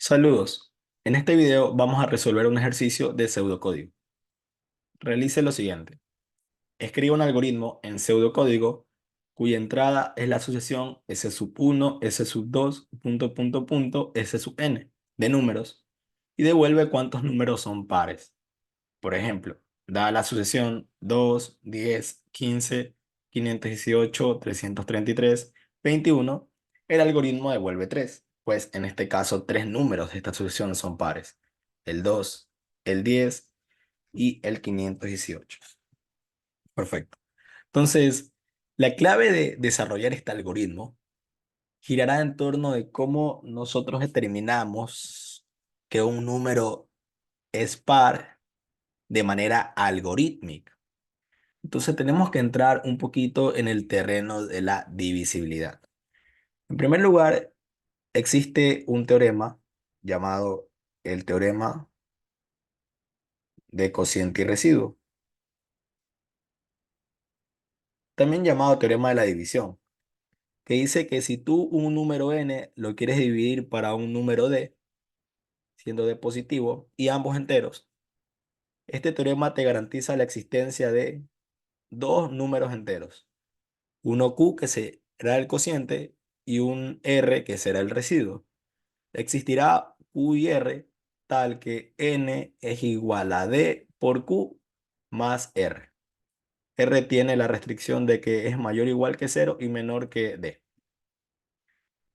Saludos. En este video vamos a resolver un ejercicio de pseudocódigo. Realice lo siguiente. Escriba un algoritmo en pseudocódigo cuya entrada es la asociación S sub 1, S sub 2, S sub n de números y devuelve cuántos números son pares. Por ejemplo, da la asociación 2, 10, 15, 518, 333, 21, el algoritmo devuelve 3, pues en este caso tres números de esta asociación son pares, el 2, el 10 y el 518. Perfecto. Entonces, la clave de desarrollar este algoritmo girará en torno de cómo nosotros determinamos que un número es par de manera algorítmica. Entonces tenemos que entrar un poquito en el terreno de la divisibilidad. En primer lugar, existe un teorema llamado el teorema de cociente y residuo, también llamado teorema de la división, que dice que si tú un número n lo quieres dividir para un número d, siendo d positivo, y ambos enteros, este teorema te garantiza la existencia de dos números enteros, uno q que será el cociente y un r que será el residuo. Existirá Q y R tal que N es igual a D por Q más R. R tiene la restricción de que es mayor o igual que cero y menor que D.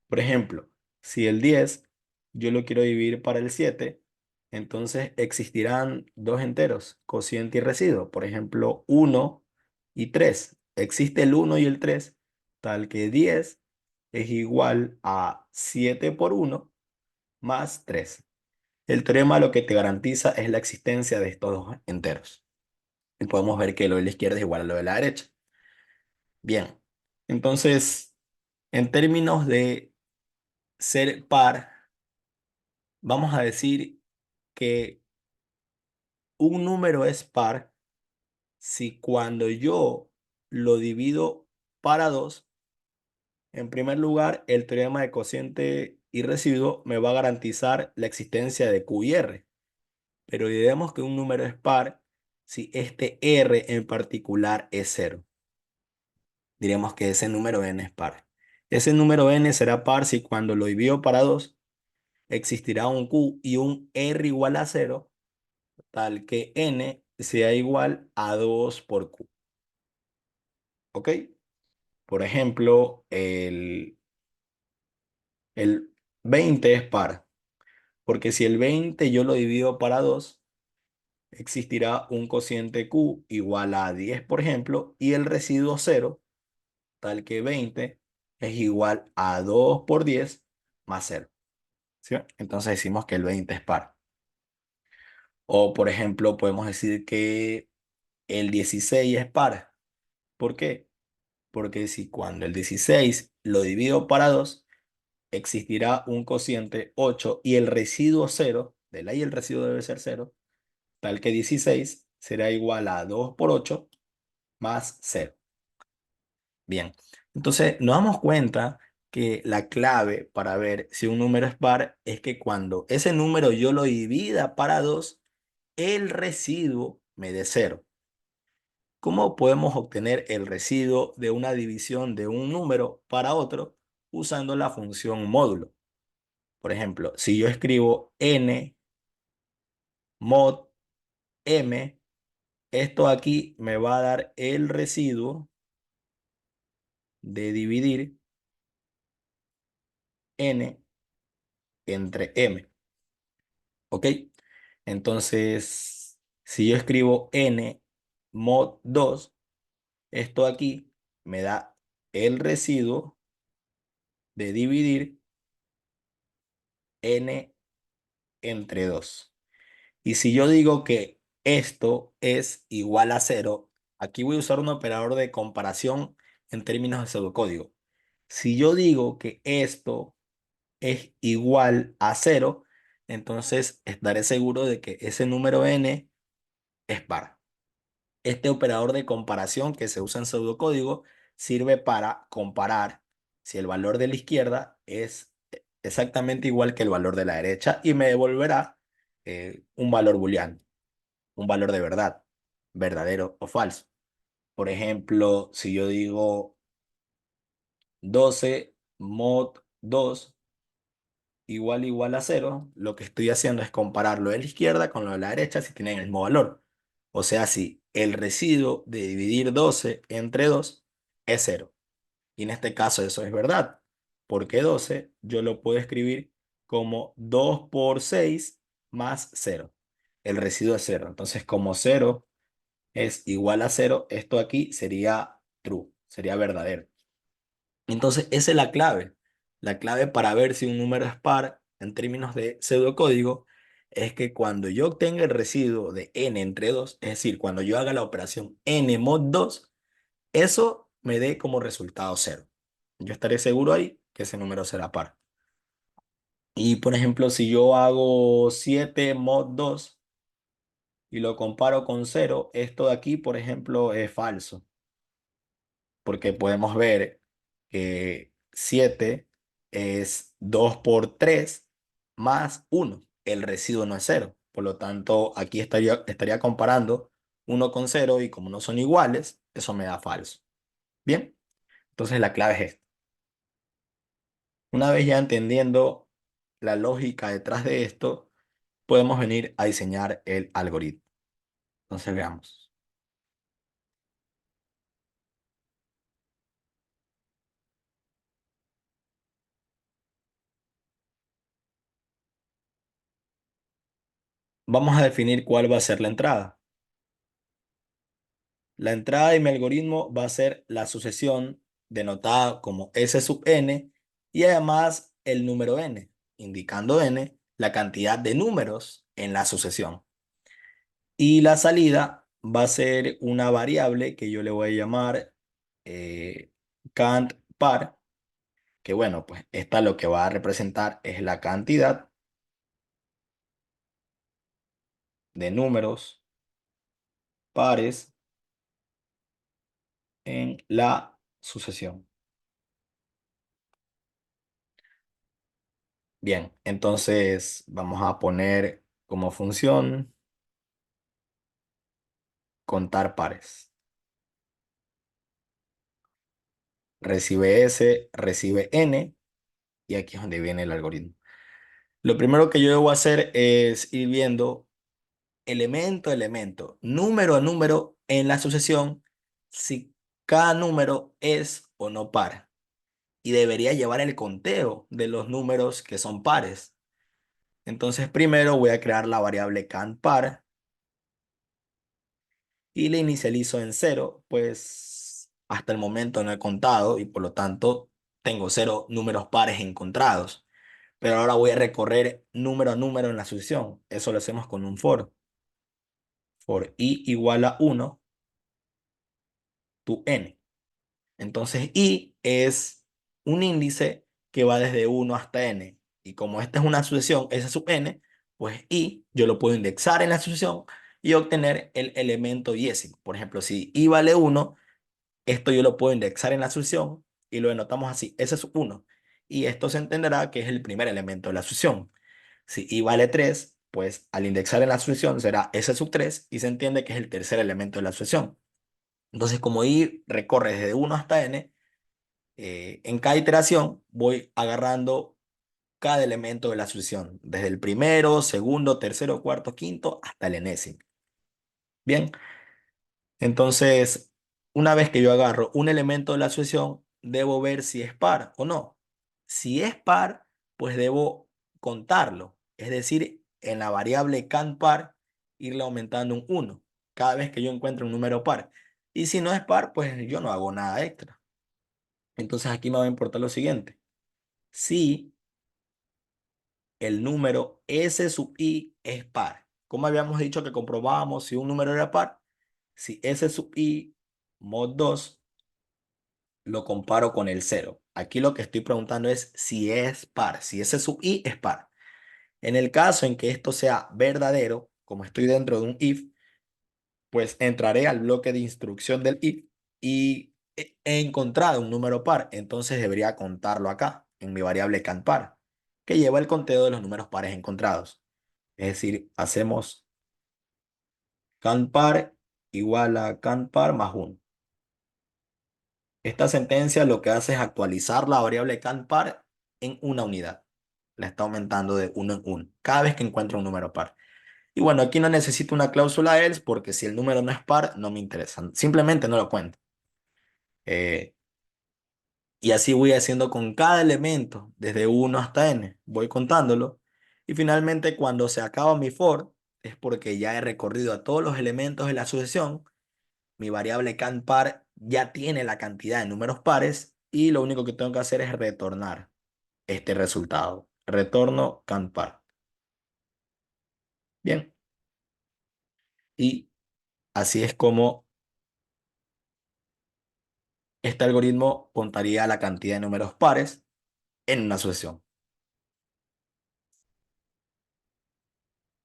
Por ejemplo, si el 10 yo lo quiero dividir para el 7, entonces existirán dos enteros, cociente y residuo. Por ejemplo, 1 y 3. Existe el 1 y el 3, tal que 10 es igual a 7 por 1 más 3. El teorema lo que te garantiza es la existencia de estos dos enteros. Y podemos ver que lo de la izquierda es igual a lo de la derecha. Bien, entonces, en términos de ser par, vamos a decir que un número es par si cuando yo lo divido para 2, en primer lugar, el teorema de cociente y residuo me va a garantizar la existencia de Q y R. Pero diremos que un número es par si este R en particular es cero. Diremos que ese número n es par. Ese número n será par si cuando lo divido para 2 existirá un q y un r igual a cero, tal que n sea igual a 2 por q. ¿Ok? Por ejemplo, el 20 es par, porque si el 20 yo lo divido para 2 existirá un cociente q igual a 10, por ejemplo, y el residuo cero, tal que 20 es igual a 2 por 10 más cero. ¿Sí? Entonces decimos que el 20 es par. O por ejemplo, podemos decir que el 16 es par. ¿Por qué? Porque si cuando el 16 lo divido para 2 existirá un cociente 8 y el residuo cero, de la y el residuo debe ser cero, tal que 16 será igual a 2 por 8 más cero. Bien, entonces nos damos cuenta que la clave para ver si un número es par es que cuando ese número yo lo divida para 2, el residuo me dé cero. ¿Cómo podemos obtener el residuo de una división de un número para otro usando la función módulo? Por ejemplo, si yo escribo n mod m, esto aquí me va a dar el residuo de dividir n entre m. ¿Ok? Entonces, si yo escribo n mod 2, esto aquí me da el residuo de dividir n entre 2. Y si yo digo que esto es igual a cero, aquí voy a usar un operador de comparación en términos de pseudocódigo. Si yo digo que esto es igual a cero, entonces estaré seguro de que ese número n es par. Este operador de comparación que se usa en pseudocódigo sirve para comparar si el valor de la izquierda es exactamente igual que el valor de la derecha y me devolverá un valor booleano, un valor de verdad, verdadero o falso. Por ejemplo, si yo digo 12 mod 2 igual a cero, lo que estoy haciendo es comparar lo de la izquierda con lo de la derecha si tienen el mismo valor. O sea, si el residuo de dividir 12 entre 2 es cero. Y en este caso eso es verdad, porque 12 yo lo puedo escribir como 2 por 6 más cero. El residuo es cero. Entonces, como cero es igual a cero, esto aquí sería true, sería verdadero. Entonces, esa es la clave. La clave para ver si un número es par en términos de pseudocódigo es que cuando yo obtenga el residuo de n entre 2, es decir, cuando yo haga la operación n mod 2, eso me dé como resultado cero. Yo estaré seguro ahí que ese número será par. Y por ejemplo, si yo hago 7 mod 2 y lo comparo con cero, esto de aquí, por ejemplo, es falso, porque podemos ver que 7 es 2 por 3 más uno. El residuo no es cero. Por lo tanto, aquí estaría comparando uno con cero y como no son iguales, eso me da falso. Bien, entonces la clave es esta. Una vez ya entendiendo la lógica detrás de esto, podemos venir a diseñar el algoritmo. Entonces veamos. Vamos a definir cuál va a ser la entrada. La entrada de mi algoritmo va a ser la sucesión denotada como S sub n y además el número n, indicando n la cantidad de números en la sucesión. Y la salida va a ser una variable que yo le voy a llamar eh, cant par, que bueno, pues esta lo que va a representar es la cantidad de números pares en la sucesión. Bien, entonces vamos a poner como función contar pares. Recibe S, recibe N y aquí es donde viene el algoritmo. Lo primero que yo debo hacer es ir viendo elemento a elemento, número a número en la sucesión, si cada número es o no par. Y debería llevar el conteo de los números que son pares. Entonces primero voy a crear la variable canPar y le inicializo en cero, pues hasta el momento no he contado y por lo tanto tengo cero números pares encontrados. Pero ahora voy a recorrer número a número en la sucesión. Eso lo hacemos con un for. For i igual a 1 tu n. Entonces i es un índice que va desde 1 hasta n. Y como esta es una sucesión, S sub n, pues i yo lo puedo indexar en la sucesión y obtener el elemento yésico. Por ejemplo, si i vale 1, esto yo lo puedo indexar en la sucesión y lo denotamos así, S sub 1. Y esto se entenderá que es el primer elemento de la sucesión. Si i vale 3, pues al indexar en la sucesión será S sub 3 y se entiende que es el tercer elemento de la sucesión. Entonces, como i recorre desde 1 hasta n, en cada iteración voy agarrando cada elemento de la sucesión, desde el primero, segundo, tercero, cuarto, quinto, hasta el enésimo. Bien, entonces, una vez que yo agarro un elemento de la sucesión, debo ver si es par o no. Si es par, pues debo contarlo, es decir, en la variable canPar, irle aumentando un 1 cada vez que yo encuentre un número par. Y si no es par, pues yo no hago nada extra. Entonces aquí me va a importar lo siguiente. Si el número S sub i es par. ¿Cómo habíamos dicho que comprobábamos si un número era par? Si S sub i mod 2 lo comparo con el cero. Aquí lo que estoy preguntando es si es par, si S sub i es par. En el caso en que esto sea verdadero, como estoy dentro de un if, pues entraré al bloque de instrucción del if y he encontrado un número par, entonces debería contarlo acá en mi variable canPar. que lleva el conteo de los números pares encontrados. Es decir, hacemos can par igual a can par más uno. Esta sentencia lo que hace es actualizar la variable can par en una unidad. La está aumentando de uno en uno, cada vez que encuentra un número par. Y bueno, aquí no necesito una cláusula else porque si el número no es par, no me interesa. Simplemente no lo cuento. Eh, y así voy haciendo con cada elemento, desde uno hasta n. Voy contándolo. Y finalmente, cuando se acaba mi for, es porque ya he recorrido a todos los elementos de la sucesión. Mi variable can par ya tiene la cantidad de números pares y lo único que tengo que hacer es retornar este resultado. Retorno can par. Bien. Y así es como este algoritmo contaría la cantidad de números pares en una sucesión.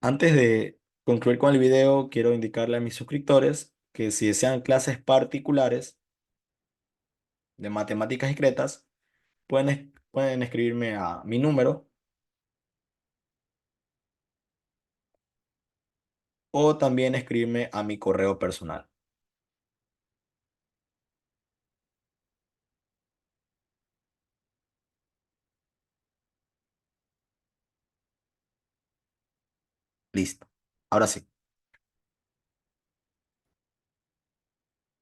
Antes de concluir con el video, quiero indicarle a mis suscriptores que si desean clases particulares de matemáticas discretas, pueden escribirme a mi número o también escribirme a mi correo personal. Listo. Ahora sí.